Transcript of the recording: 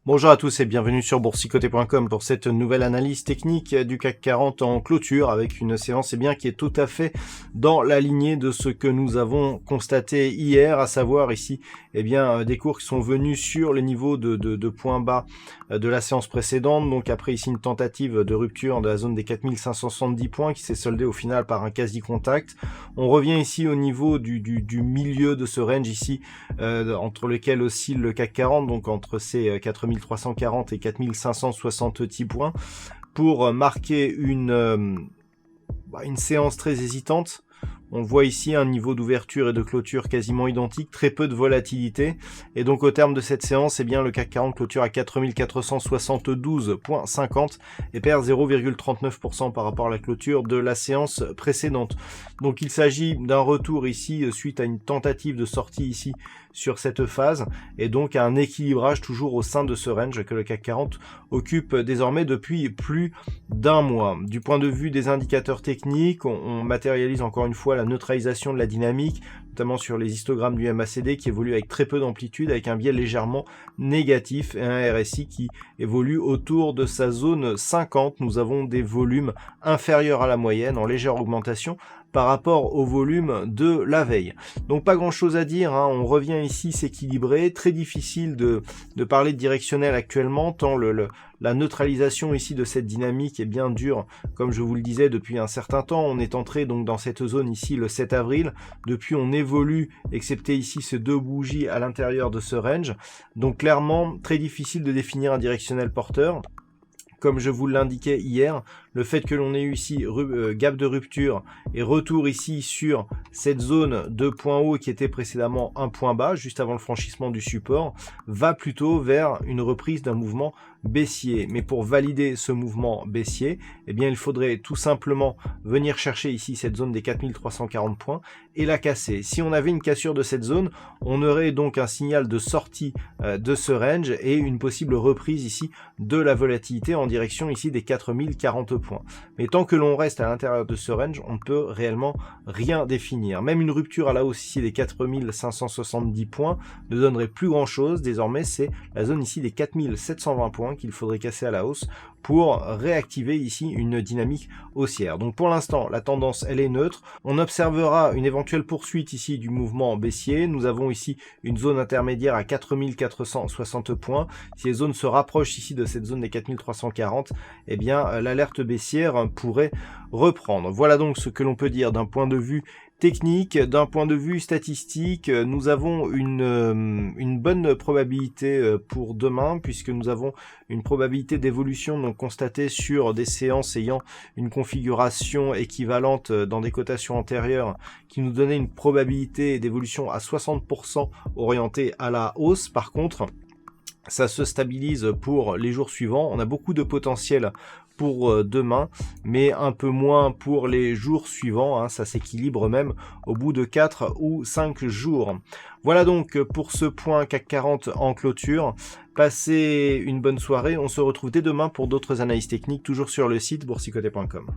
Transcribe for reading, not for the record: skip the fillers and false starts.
Bonjour à tous et bienvenue sur boursicoté.com pour cette nouvelle analyse technique du CAC 40 en clôture avec une séance qui est tout à fait dans la lignée de ce que nous avons constaté hier, à savoir ici des cours qui sont venus sur les niveaux de points bas de la séance précédente. Donc après ici une tentative de rupture de la zone des 4570 points qui s'est soldée au final par un quasi contact. On revient ici au niveau du milieu de ce range ici entre lequel oscille le CAC 40, donc entre ces 4340 et 4560 points, pour marquer une séance très hésitante. On voit ici un niveau d'ouverture et de clôture quasiment identique, très peu de volatilité. Et donc au terme de cette séance, le CAC 40 clôture à 4472,50 et perd 0,39% par rapport à la clôture de la séance précédente. Donc il s'agit d'un retour ici suite à une tentative de sortie ici sur cette phase et donc à un équilibrage toujours au sein de ce range que le CAC 40 occupe désormais depuis plus d'un mois. Du point de vue des indicateurs techniques, on matérialise encore une fois la neutralisation de la dynamique, notamment sur les histogrammes du MACD qui évolue avec très peu d'amplitude, avec un biais légèrement négatif et un RSI qui évolue autour de sa zone 50. Nous avons des volumes inférieurs à la moyenne en légère augmentation par rapport au volume de la veille. Donc pas grand chose à dire, on revient ici s'équilibrer, très difficile de parler de directionnel actuellement, tant la neutralisation ici de cette dynamique est bien dure, comme je vous le disais depuis un certain temps. On est entré donc dans cette zone ici le 7 avril, depuis on évolue, excepté ici ces deux bougies à l'intérieur de ce range, donc clairement très difficile de définir un directionnel porteur. Comme je vous l'indiquais hier, le fait que l'on ait eu ici gap de rupture et retour ici sur cette zone de point haut qui était précédemment un point bas, juste avant le franchissement du support, va plutôt vers une reprise d'un mouvement baissier. Mais pour valider ce mouvement baissier, il faudrait tout simplement venir chercher ici cette zone des 4340 points et la casser. Si on avait une cassure de cette zone, on aurait donc un signal de sortie de ce range et une possible reprise ici de la volatilité en direction ici des 4040 points. Mais tant que l'on reste à l'intérieur de ce range, on ne peut réellement rien définir. Même une rupture à la hausse ici des 4570 points ne donnerait plus grand chose. Désormais, c'est la zone ici des 4720 points qu'il faudrait casser à la hausse pour réactiver ici une dynamique haussière. Donc pour l'instant, la tendance elle est neutre. On observera une éventuelle poursuite ici du mouvement baissier. Nous avons ici une zone intermédiaire à 4460 points. Si les zones se rapprochent ici de cette zone des 4340, l'alerte baissière pourrait reprendre. Voilà donc ce que l'on peut dire d'un point de vue technique. D'un point de vue statistique, nous avons une bonne probabilité pour demain, puisque nous avons une probabilité d'évolution donc constatée sur des séances ayant une configuration équivalente dans des cotations antérieures qui nous donnait une probabilité d'évolution à 60% orientée à la hausse. Par contre, ça se stabilise pour les jours suivants. On a beaucoup de potentiel pour demain, mais un peu moins pour les jours suivants. Ça s'équilibre même au bout de 4 ou 5 jours. Voilà donc pour ce point CAC 40 en clôture. Passez une bonne soirée. On se retrouve dès demain pour d'autres analyses techniques, toujours sur le site boursicoté.com.